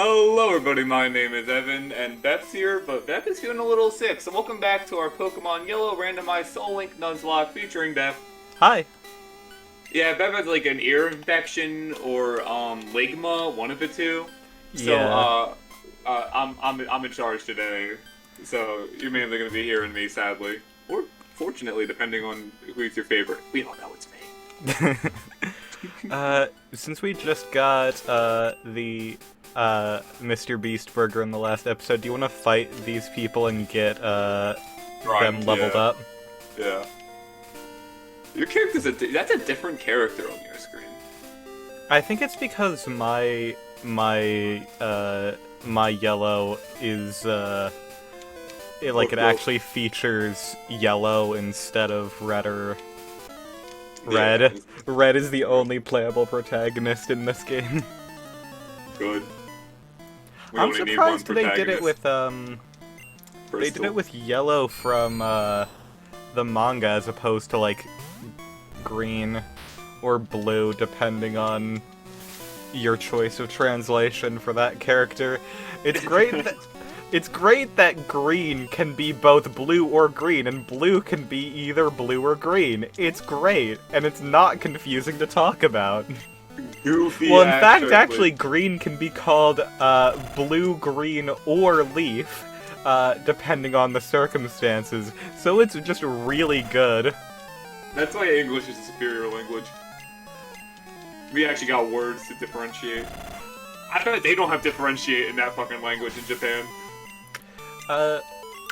Hello everybody, my name is Evan, and Beth's here, but Beth is feeling a little sick, so welcome back to our Pokemon Yellow randomized Soul Link Nuzlocke featuring Beth. Hi. Yeah, Beth has like an ear infection or ligma, one of the two. So Yeah. I'm in charge today. So you're mainly gonna be hearing me, sadly. Or fortunately, depending on who's your favorite. We all know it's me. Since we just got the Mr. Beast burger in the last episode, do you want to fight these people and get them leveled up? Yeah. Your character's that's a different character on your screen. I think it's because my yellow is it actually features yellow instead of red or red. Yeah. Red is the only playable protagonist in this game. Good. I'm surprised they did it with Bristol. they did it with yellow from the manga as opposed to like green or blue, depending on your choice of translation for that character. It's great that it's great that green can be both blue or green, and blue can be either blue or green. It's great, and it's not confusing to talk about. Goofy. Well, in fact, actually, green can be called blue, green, or leaf, depending on the circumstances. So it's just really good. That's why English is a superior language. We actually got words to differentiate. I bet they don't have differentiate in that fucking language in Japan.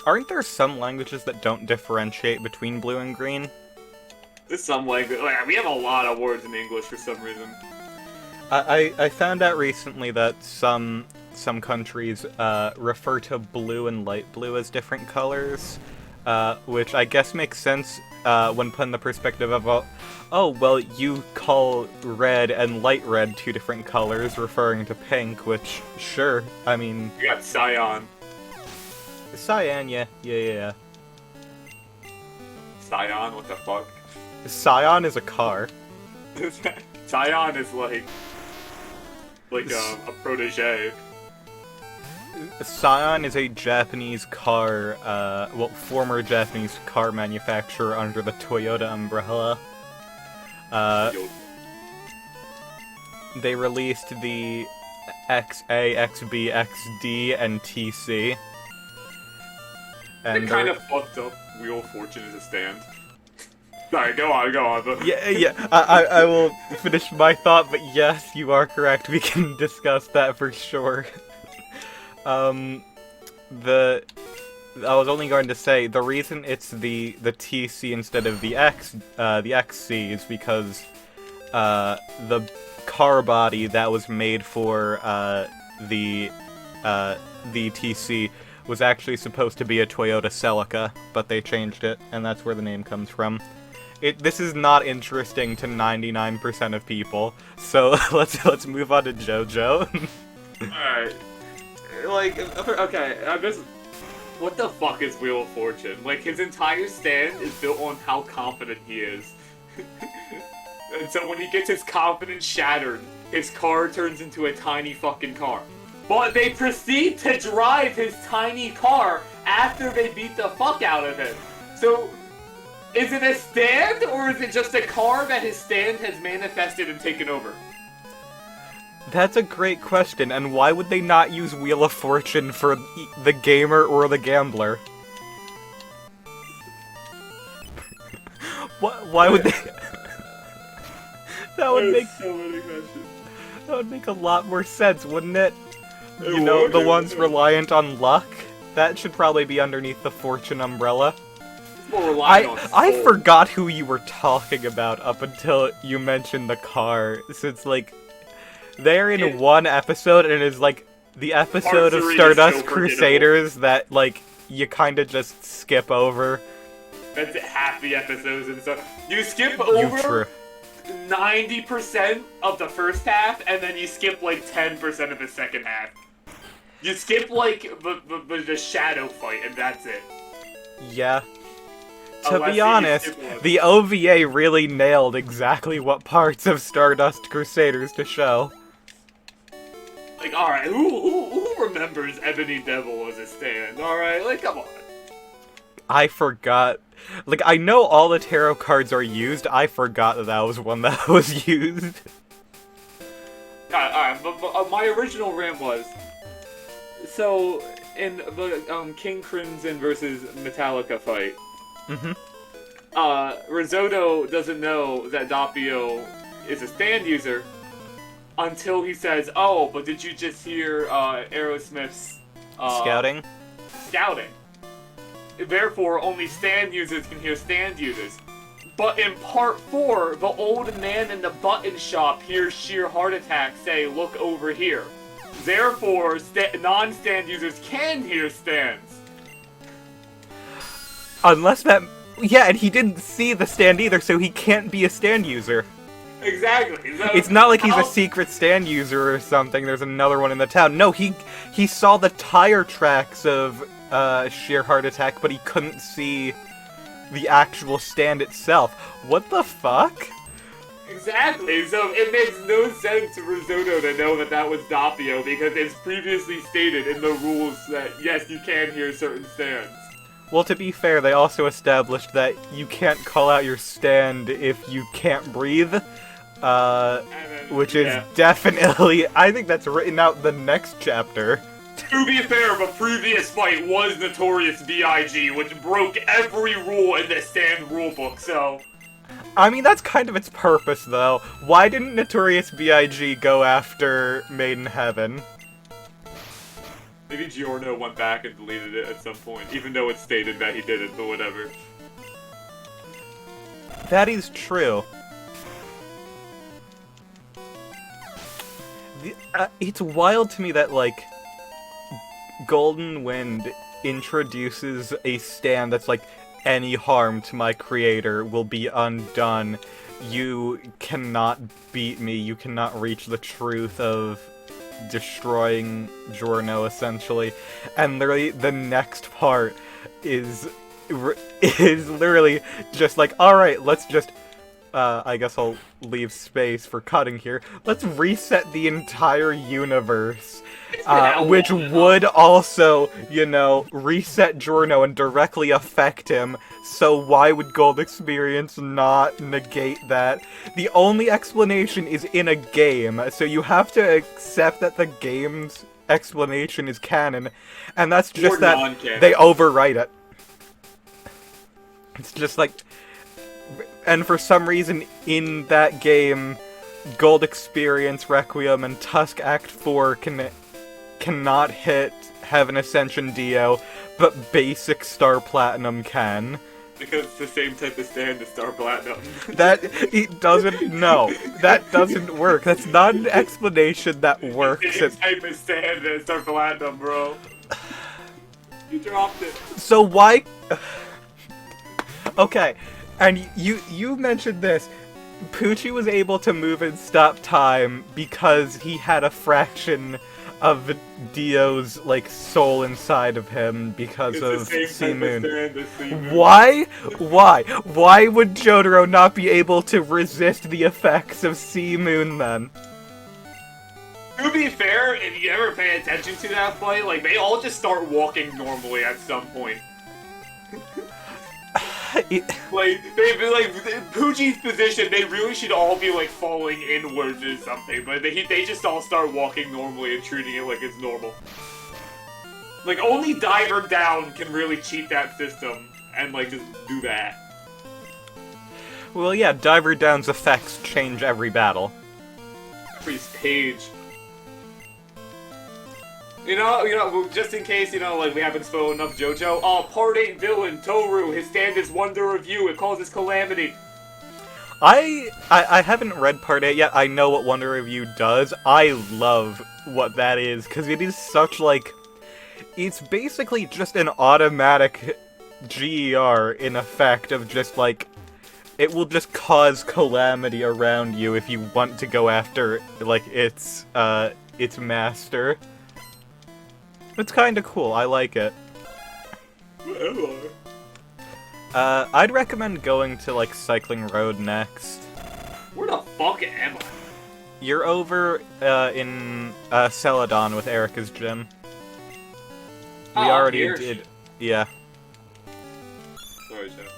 Aren't there some languages that don't differentiate between blue and green? There's some language. Like, we have a lot of words in English for some reason. I found out recently that some countries refer to blue and light blue as different colors, which I guess makes sense when put in the perspective of, oh, well, you call red and light red two different colors, referring to pink, which, sure, I mean... You got Scion. Cyan, yeah. Scion, what the fuck? Scion is a car. Scion is like a protege. Scion is a Japanese car, former Japanese car manufacturer under the Toyota umbrella. They released the XA, XB, XD, and TC. And kind of fucked up Wheel of Fortune as a stand. Sorry, go on. But... Yeah, I will finish my thought, but yes, you are correct. We can discuss that for sure. I was only going to say, the reason it's the TC instead of the XC is because, the car body that was made for, the TC was actually supposed to be a Toyota Celica, but they changed it, and that's where the name comes from. This is not interesting to 99% of people, so let's move on to JoJo. Alright. Like, okay, I guess... What the fuck is Wheel of Fortune? Like, his entire stand is built on how confident he is. And so when he gets his confidence shattered, his car turns into a tiny fucking car. But they proceed to drive his tiny car after they beat the fuck out of him. So, is it a stand, or is it just a car that his stand has manifested and taken over? That's a great question, and why would they not use Wheel of Fortune for the gamer or the gambler? Why would they... That would make so many questions. That would make a lot more sense, wouldn't it? You know, the ones reliant on luck? That should probably be underneath the Fortune umbrella. I forgot who you were talking about up until you mentioned the car, since, like, they're in one episode, and it is, like, the episode of Stardust Crusaders that, like, you kinda just skip over. That's half the episodes and stuff. You skip over 90% of the first half, and then you skip, like, 10% of the second half. You skip, like, the shadow fight, and that's it. Yeah. To be honest, the OVA really nailed exactly what parts of Stardust Crusaders to show. Like, alright, who remembers Ebony Devil as a stand? Alright, like, come on. I forgot. Like, I know all the tarot cards are used. I forgot that that was one that was used. Alright, but my original rant was... So, in the King Crimson versus Metallica fight, Risotto doesn't know that Doppio is a stand user until he says, "Oh, but did you just hear Aerosmith's Scouting? Scouting. Therefore, only stand users can hear stand users." But in part 4, the old man in the button shop hears Sheer Heart Attack say, "Look over here." Therefore, non-stand users can hear stands. Unless that... Yeah, and he didn't see the stand either, so he can't be a stand user. Exactly. So it's not like he's a secret stand user or something. There's another one in the town. No, he saw the tire tracks of Sheer Heart Attack, but he couldn't see the actual stand itself. What the fuck? Exactly. So it makes no sense to Risotto to know that that was Doppio, because it's previously stated in the rules that, yes, you can hear certain stands. Well, to be fair, they also established that you can't call out your stand if you can't breathe. Which is definitely... I think that's written out the next chapter. To be fair, the previous fight was Notorious B.I.G., which broke every rule in the stand rulebook, so... I mean, that's kind of its purpose, though. Why didn't Notorious B.I.G. go after Maiden Heaven? Maybe Giorno went back and deleted it at some point, even though it stated that he didn't, but whatever. That is true. It's wild to me that, like, Golden Wind introduces a stand that's like, any harm to my creator will be undone. You cannot beat me. You cannot reach the truth of destroying Giorno, essentially. And literally, the next part is literally just like, alright, let's just... I guess I'll leave space for cutting here. Let's reset the entire universe. Which would also, you know, reset Giorno and directly affect him. So why would Gold Experience not negate that? The only explanation is in a game, so you have to accept that the game's explanation is canon. And that's just that they overwrite it. It's just like... And for some reason, in that game, Gold Experience, Requiem, and Tusk Act 4 cannot hit Heaven Ascension Dio, but basic Star Platinum can. Because it's the same type of stand as Star Platinum. It doesn't, no. That doesn't work. That's not an explanation that works. It's the same type of stand as Star Platinum, bro. You dropped it. So why... Okay. And you mentioned this. Poochie was able to move and stop time because he had a fraction of Dio's, like, soul inside of him because of Sea Moon. Why? Why would Jotaro not be able to resist the effects of Sea Moon, then? To be fair, if you ever pay attention to that fight, like, they all just start walking normally at some point. Poochie's position, they really should all be, like, falling inwards or something, but they just all start walking normally and treating it like it's normal. Like, only Diver Down can really cheat that system and, like, just do that. Well, yeah, Diver Down's effects change every battle. Every page. You know, just in case, you know, like, we haven't spoken enough JoJo. Oh, Part 8 villain, Toru, his stand is Wonder of You, it causes calamity. I haven't read Part 8 yet, I know what Wonder of You does. I love what that is, because it is such, like... It's basically just an automatic GER in effect of just, like... It will just cause calamity around you if you want to go after, like, its master. It's kinda cool, I like it. I'd recommend going to, like, Cycling Road next. Where the fuck am I? You're over in Celadon with Erica's gym. We already here. did. Yeah. Sorry, Jeff.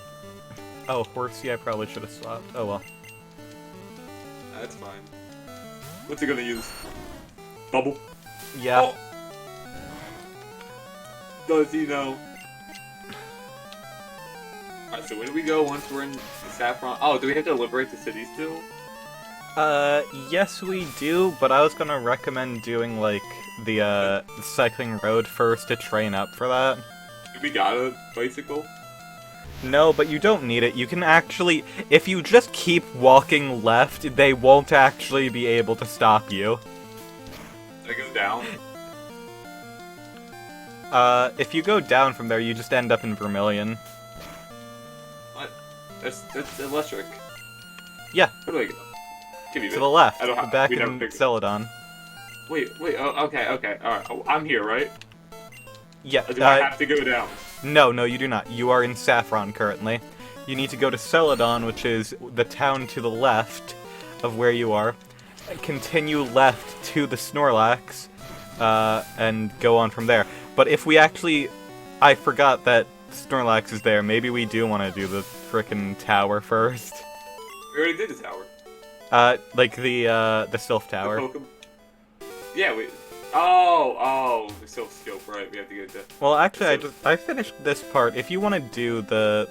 Oh, Horsey, I probably should have swapped. Oh well. That's fine. What's he gonna use? Bubble? Yeah. Oh. Does he know? Alright, so where do we go once we're in Saffron? Oh, do we have to liberate the city still? Yes we do, but I was gonna recommend doing, like, the cycling road first to train up for that. Do we got a bicycle? No, but you don't need it. You can actually, if you just keep walking left, they won't actually be able to stop you. Did I go down? If you go down from there, you just end up in Vermilion. What? That's electric. Yeah. Where do I go? Give me To the left, I don't have, back we never in picked it. Celadon. Wait, oh, okay, alright. Oh, I'm here, right? Yeah, Or do I have to go down? No, you do not. You are in Saffron currently. You need to go to Celadon, which is the town to the left of where you are. Continue left to the Snorlax, and go on from there. But if we actually... I forgot that Snorlax is there. Maybe we do want to do the frickin' tower first. We already did the tower. Like the Sylph Tower. The Pokemon. Yeah, we... Oh, the Silph Scope, right, we have to get that. Well, actually, I finished this part. If you want to do the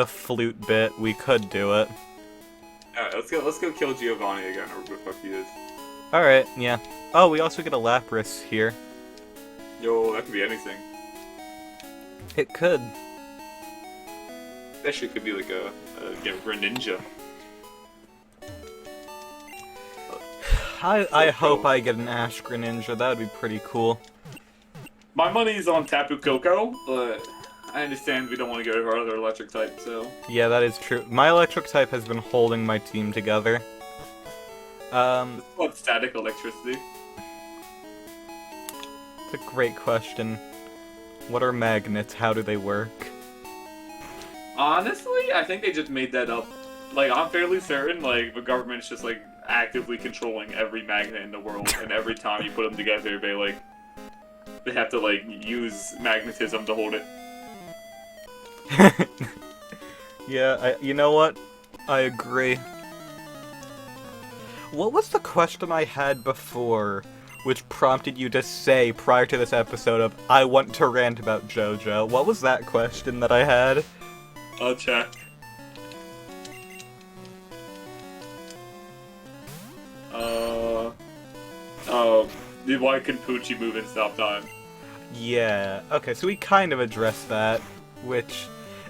flute bit, we could do it. Alright, let's go kill Giovanni again, or where the fuck he is. Alright, yeah. Oh, we also get a Lapras here. Yo, that could be anything. It could. That shit could be like a Greninja. I hope I get an Ash Greninja. That would be pretty cool. My money's on Tapu Koko, but I understand we don't want to go to our other electric type, so... Yeah, that is true. My electric type has been holding my team together. It's called static electricity. It's a great question. What are magnets? How do they work? Honestly, I think they just made that up. Like, I'm fairly certain, like, the government's just, like, actively controlling every magnet in the world, and every time you put them together, they have to, like, use magnetism to hold it. Yeah, you know what? I agree. What was the question I had before, which prompted you to say prior to this episode of, I want to rant about JoJo? What was that question that I had? I'll check. Why can Poochie move in stop time? Yeah, okay, so we kind of addressed that, which,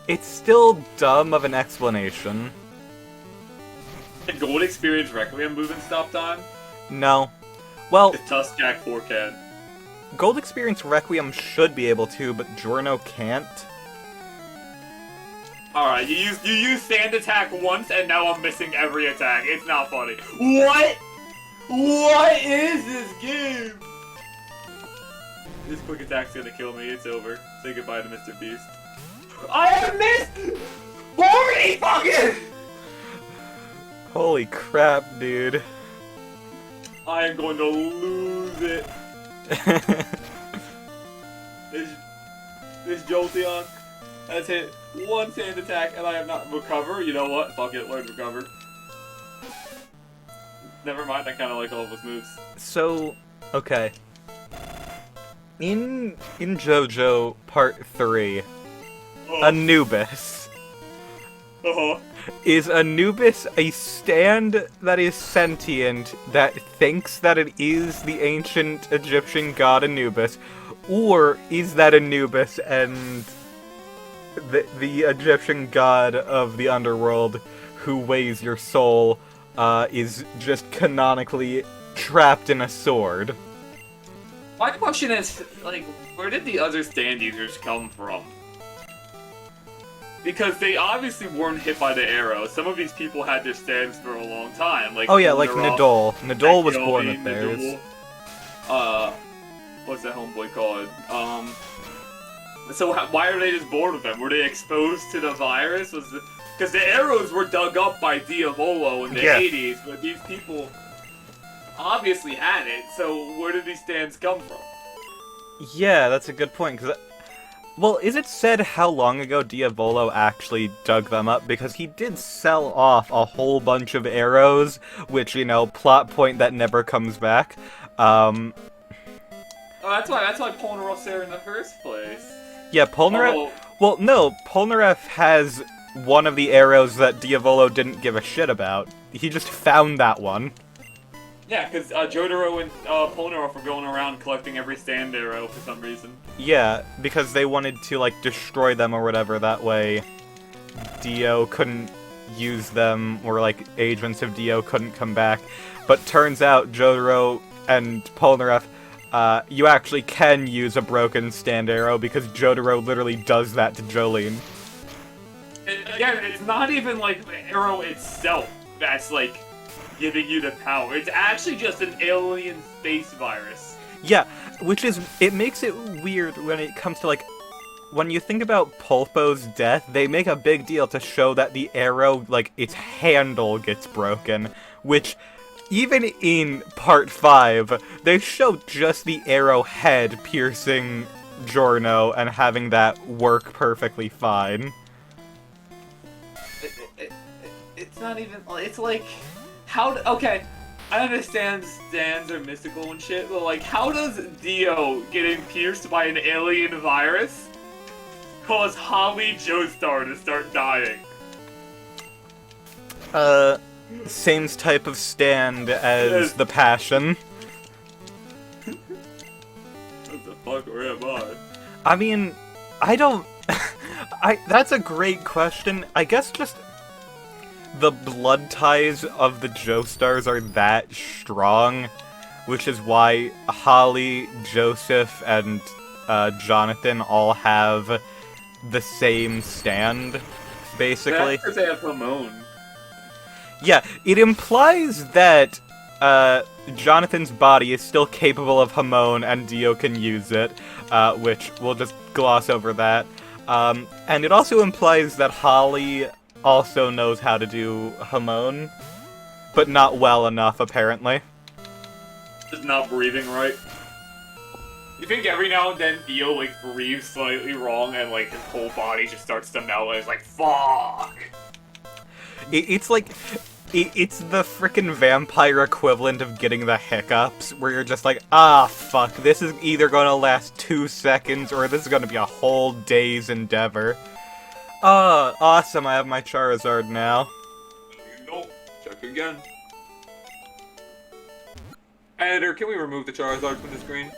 it's still dumb of an explanation. Can Gold Experience Requiem move in stop time? No. Well, If Tuskjack 4 can. Gold Experience Requiem should be able to, but Giorno can't. Alright, you use Sand Attack once, and now I'm missing every attack. It's not funny. What? What is this game? This quick attack's gonna kill me. It's over. Say goodbye to Mr. Beast. I have missed 40 fucking! Holy crap, dude. I am going to lose it. This Jolteon has hit one sand attack and I have not recovered. You know what? Fuck it, learn recover. Never mind, I kinda like all of his moves. So, okay. In JoJo Part 3, Anubis. Is Anubis a stand that is sentient, that thinks that it is the ancient Egyptian god Anubis, or is that Anubis and the Egyptian god of the underworld who weighs your soul is just canonically trapped in a sword? My question is, like, where did the other stand users come from? Because they obviously weren't hit by the arrow. Some of these people had their stands for a long time. Like, oh yeah, like Nadal. Nadal was born with theirs. What's that homeboy called? So why are they just born with them? Were they exposed to the virus? Because the arrows were dug up by Diavolo in the 80s, but these people... obviously had it, so where did these stands come from? Yeah, that's a good point, because... Well, is it said how long ago Diavolo actually dug them up? Because he did sell off a whole bunch of arrows, which, you know, plot point that never comes back. Oh, that's why Polnareff's there in the first place. Yeah, Polnareff... Oh. Well, no, Polnareff has one of the arrows that Diavolo didn't give a shit about. He just found that one. Yeah, because Jotaro and Polnareff were going around collecting every stand arrow for some reason. Yeah, because they wanted to, like, destroy them or whatever, that way Dio couldn't use them, or, like, agents of Dio couldn't come back. But turns out Jotaro and Polnareff, you actually can use a broken stand arrow, because Jotaro literally does that to Jolene. Again, it's not even, like, the arrow itself that's, like, giving you the power. It's actually just an alien space virus. Yeah, which is, it makes it weird when it comes to, like, when you think about Pulpo's death, they make a big deal to show that the arrow, like, its handle gets broken, which, even in Part 5, they show just the arrow head piercing Giorno and having that work perfectly fine. It's not even, it's like, okay, I understand stands are mystical and shit, but like, how does Dio getting pierced by an alien virus cause Holly Joestar to start dying? Same type of stand as the Passion. What the fuck, where am I? I mean, I don't... that's a great question. I guess just... the blood ties of the Joestars are that strong, which is why Holly, Joseph, and Jonathan all have the same stand, basically. That's because they have Hamon. Yeah, it implies that Jonathan's body is still capable of Hamon and Dio can use it, which we'll just gloss over that. And it also implies that Holly also knows how to do Hamon, but not well enough, apparently. Just not breathing right. You think every now and then Dio, like, breathes slightly wrong and, like, his whole body just starts to melt and it's like, fuck! It's like... It's the frickin' vampire equivalent of getting the hiccups, where you're just like, ah, fuck, this is either gonna last 2 seconds or this is gonna be a whole day's endeavor. Oh, awesome, I have my Charizard now. Nope, check again. Editor, can we remove the Charizard from the screen?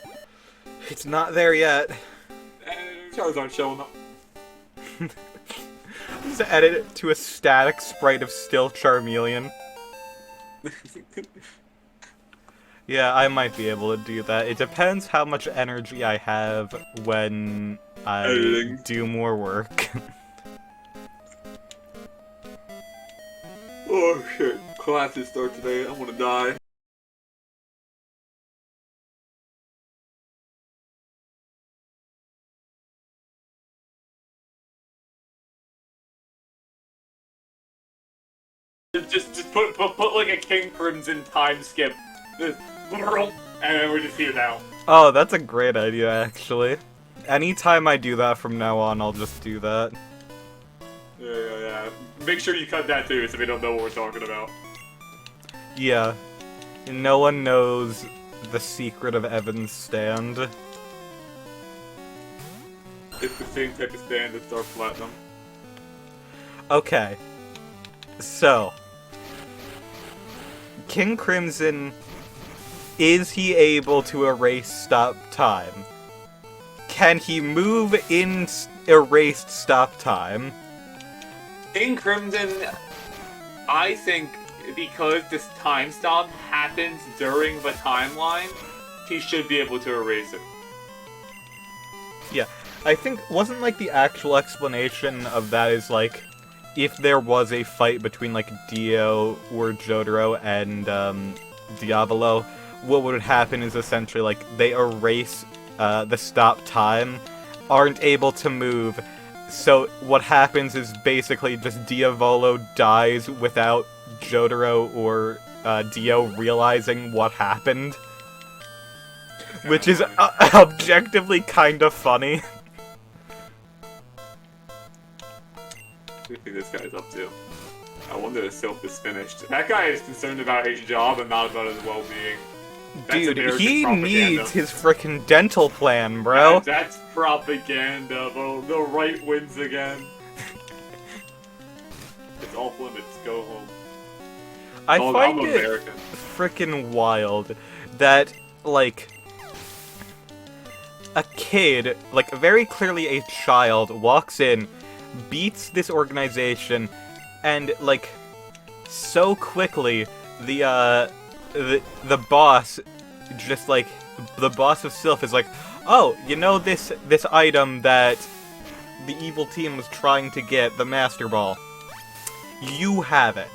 It's not there yet. Charizard's showing up. Just edit it to a static sprite of still Charmeleon. Yeah, I might be able to do that. It depends how much energy I have when I Editing. do more work. Oh shit, classes start today, I'm gonna die. Just put like a King Crimson time skip. Just, and then we're just here now. Oh, that's a great idea, actually. Anytime I do that from now on, I'll just do that. Yeah. Make sure you cut that too, so we don't know what we're talking about. Yeah. No one knows the secret of Evan's stand. It's the same type of stand as Star Platinum. Okay. So... King Crimson, is he able to erase stop time? Can he move in erased stop time? King Crimson, I think because this time stop happens during the timeline, he should be able to erase it. Yeah, I think, wasn't like the actual explanation of that is like, if there was a fight between, like, Dio or Jotaro and, Diavolo, what would happen is essentially, like, they erase, the stop time, aren't able to move, so what happens is basically just Diavolo dies without Jotaro or Dio realizing what happened. Which is objectively kind of funny. What do you think this guy's up to? I wonder if Sylph is finished. That guy is concerned about his job and not about his well-being. Dude, he needs his frickin' dental plan, bro. That's propaganda, bro. The right wins again. It's off limits. Go home. I find I'm it American. frickin' wild that, like, a kid, like, very clearly a child, walks in, beats this organization, and, like, so quickly, the boss, just, like, the boss of Sylph is like, oh, you know this item that the evil team was trying to get, the Master Ball. You have it.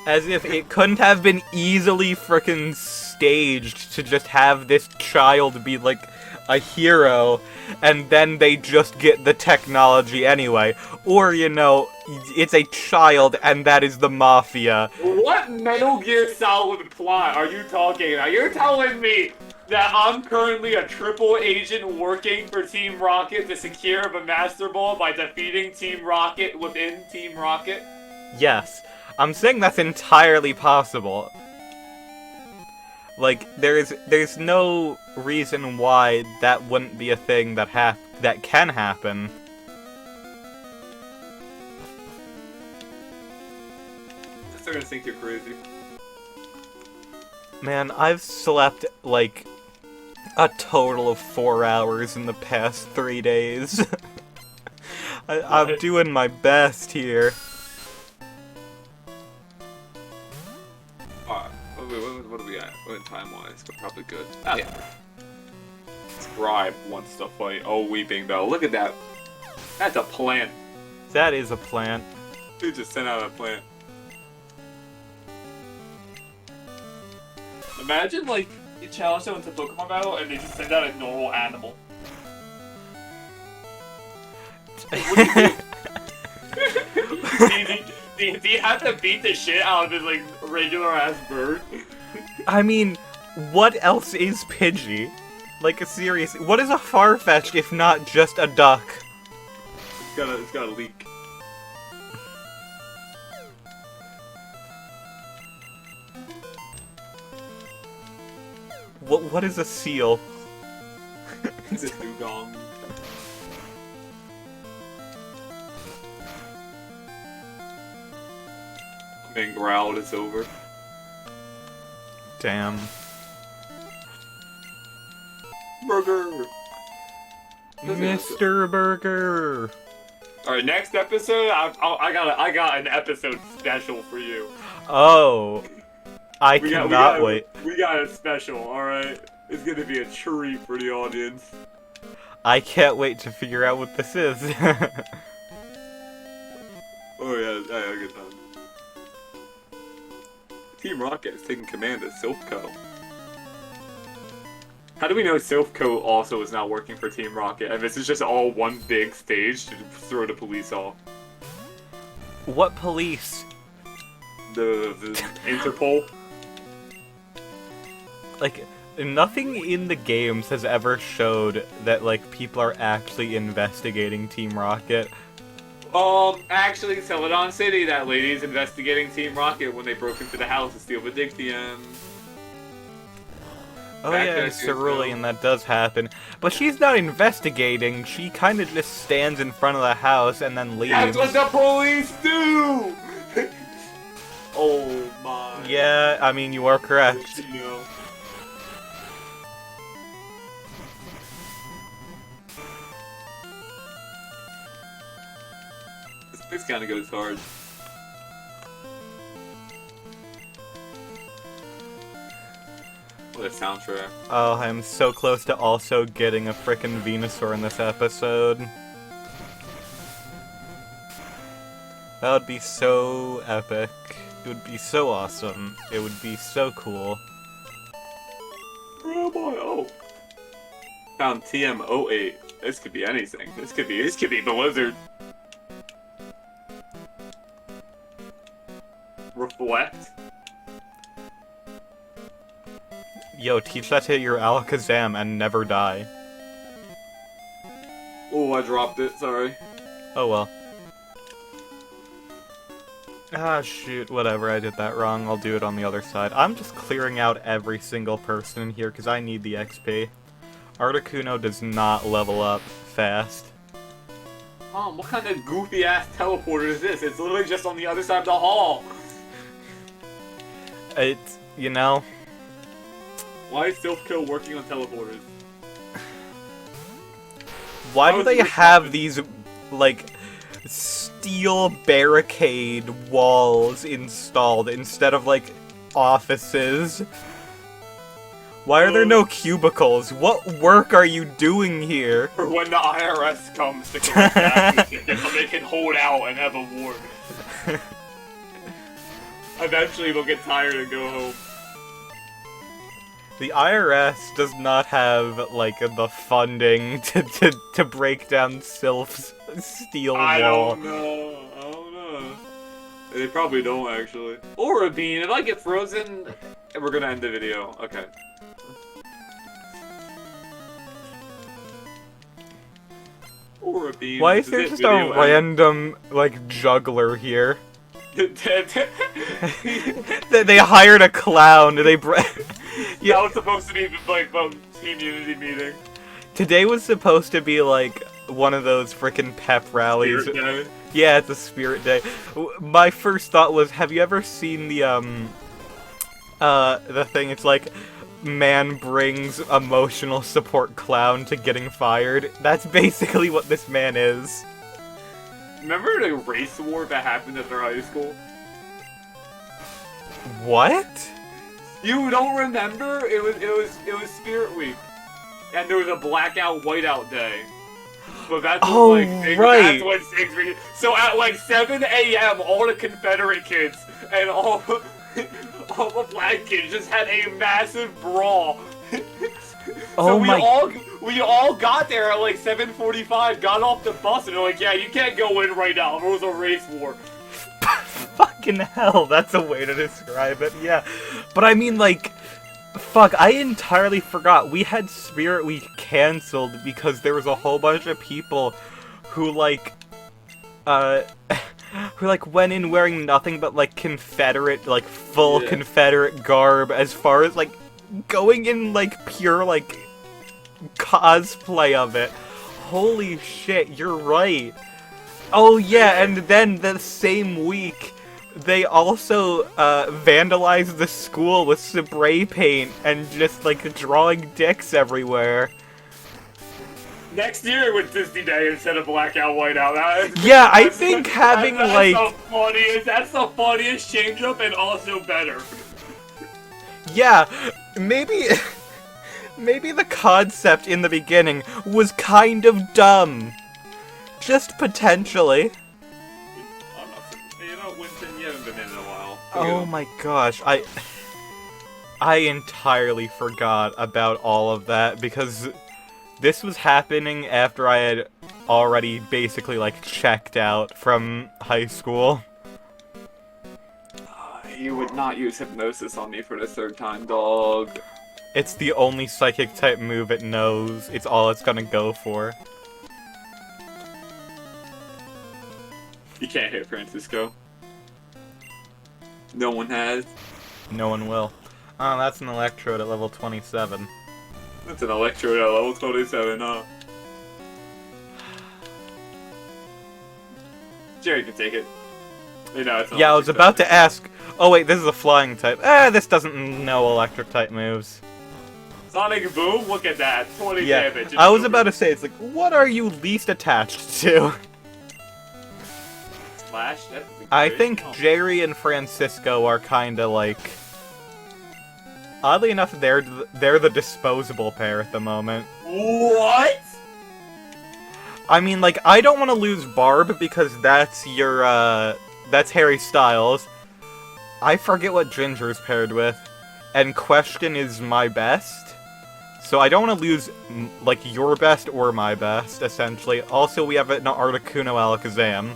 As if it couldn't have been easily frickin' staged to just have this child be, like, a hero, and then they just get the technology anyway. Or, you know, it's a child, and that is the Mafia. What Metal Gear Solid plot are you talking about? You're telling me that I'm currently a triple agent working for Team Rocket to secure the Master Ball by defeating Team Rocket within Team Rocket? Yes. I'm saying that's entirely possible. Like, there's no reason why that wouldn't be a thing that can happen. They're gonna think you're crazy. Man, I've slept, like, a total of 4 hours in the past 3 days. I'm doing my best here. What do we at? Time-wise, we're probably good. Oh, yeah. Scribe wants to fight. Oh, Weeping Bell. Look at that. That's a plant. That is a plant. Who just sent out a plant? Imagine, like, you challenge someone to Pokemon battle and they just send out a normal animal. What do you do? Do you have to beat the shit out of this, like, regular-ass bird? I mean, what else is Pidgey? Like, seriously, what is a Farfetch'd if not just a duck? It's got a leak. What is a seal? It's a dugong. And growled, it's over. Damn. Burger! Mr. Burger! Alright, next episode, I got an episode special for you. Oh. I cannot wait. We got a special, alright? It's gonna be a treat for the audience. I can't wait to figure out what this is. Oh yeah, I had a good time. Team Rocket is taking command of Silphco. How do we know Silphco also is not working for Team Rocket, and this is just all one big stage to throw the police off? What police? The Interpol? Like, nothing in the games has ever showed that, like, people are actually investigating Team Rocket. Actually, Celadon City, that lady's investigating Team Rocket when they broke into the house to steal the Dixium. Oh yeah, Cerulean, that does happen. But she's not investigating, she kinda just stands in front of the house and then leaves. That's what the police do! Oh my. Yeah, I mean, you are correct. You know. This kind of goes hard. What a soundtrack. Oh, I'm so close to also getting a frickin' Venusaur in this episode. That would be so epic. It would be so awesome. It would be so cool. Oh boy, oh. Found TM08. This could be anything. This could be Blizzard. Reflect. Yo, teach that to your Alakazam and never die. Oh, I dropped it, sorry. Oh well. Ah, shoot, whatever, I did that wrong. I'll do it on the other side. I'm just clearing out every single person in here because I need the XP. Articuno does not level up fast. What kind of goofy-ass teleporter is this? It's literally just on the other side of the hall. It's, you know... Why is Silph-Kill working on teleporters? Why do they have these, like, steel barricade walls installed instead of, like, offices? Why are there no cubicles? What work are you doing here? For when the IRS comes to collect taxes, so they can hold out and have a war. Eventually they'll get tired and go home. The IRS does not have, like, the funding to break down Sylph's steel wall. I don't know. They probably don't, actually. Aura Beam, if I get frozen, we're gonna end the video. Okay. Aura Beam. Why is there just a random, like, juggler here? They hired a clown. They yeah. That was supposed to be like a team unity meeting. Today was supposed to be like one of those frickin' pep rallies. Spirit Day. Yeah, it's a spirit day. My first thought was, have you ever seen the thing? It's like, man brings emotional support clown to getting fired. That's basically what this man is. Remember the race war that happened at their high school? What? You don't remember? It was Spirit Week, and there was a blackout whiteout day. But that's right. That's what Siggs. So at like 7 a.m., all the Confederate kids and all the black kids just had a massive brawl. So we all got there at like 7:45, got off the bus, and they're like, yeah, you can't go in right now. There was a race war. Fucking hell, that's a way to describe it, yeah. But I mean, like, fuck, I entirely forgot. We had Spirit Week cancelled because there was a whole bunch of people who, like, went in wearing nothing but, like, Confederate, like, full Confederate garb, as far as, like, going in, like, pure, like, cosplay of it. Holy shit, you're right. Oh yeah, and then the same week, they also vandalized the school with spray paint and just, like, drawing dicks everywhere. Next year with Disney Day instead of blackout whiteout. Yeah, I think having, like... That's the funniest change-up and also better. Yeah, maybe the concept in the beginning was kind of dumb. Just potentially. You know, Winston, you haven't been in a while. Oh my gosh, I entirely forgot about all of that because this was happening after I had already basically, like, checked out from high school. You would not use hypnosis on me for the third time, dog. It's the only psychic type move it knows. It's all it's gonna go for. You can't hit Francisco. No one has. No one will. Oh, that's an Electrode at level 27. That's an Electrode at level 27, huh? Jerry can take it. Yeah, I was about to ask. Oh wait, this is a flying type. This doesn't know electric type moves. Sonic Boom? Look at that. 20 damage. I was about to say, it's like, what are you least attached to? Slash? I think Jerry and Francisco are kinda like... Oddly enough, they're the disposable pair at the moment. What? I mean, like, I don't want to lose Barb because that's your, that's Harry Styles. I forget what Ginger's paired with. And Question is my best. So I don't want to lose, like, your best or my best, essentially. Also, we have an Articuno Alakazam.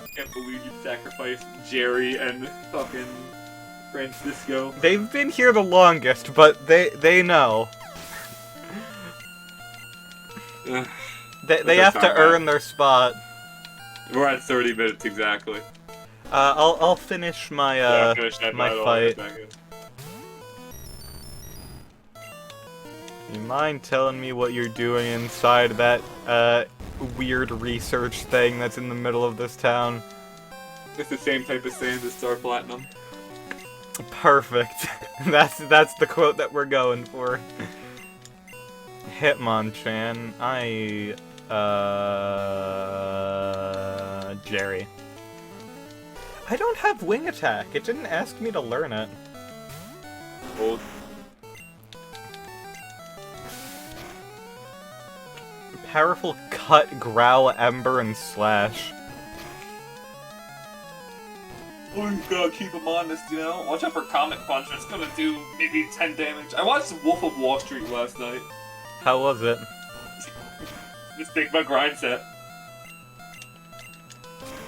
I can't believe you sacrificed Jerry and fucking Francisco. They've been here the longest, but they know. They have to earn their spot. We're at 30 minutes exactly. I'll finish my my fight. You mind telling me what you're doing inside that weird research thing that's in the middle of this town? It's the same type of sand as Star Platinum. Perfect. That's the quote that we're going for. Hitmonchan, Jerry. I don't have wing attack. It didn't ask me to learn it. Old. Powerful cut, growl, ember, and slash. Oh, you gotta keep him honest, you know? Watch out for Comet Punch, it's gonna do maybe 10 damage. I watched Wolf of Wall Street last night. How was it? Just take my grind set.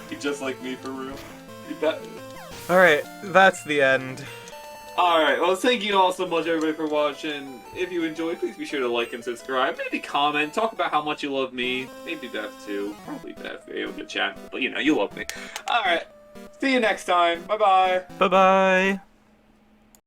He just like me, for real. Alright, that's the end. Alright, well, thank you all so much, everybody, for watching. If you enjoyed, please be sure to like and subscribe. Maybe comment, talk about how much you love me. Maybe Beth, too. Probably Beth, in the chat. But, you know, you love me. Alright, see you next time. Bye-bye. Bye-bye.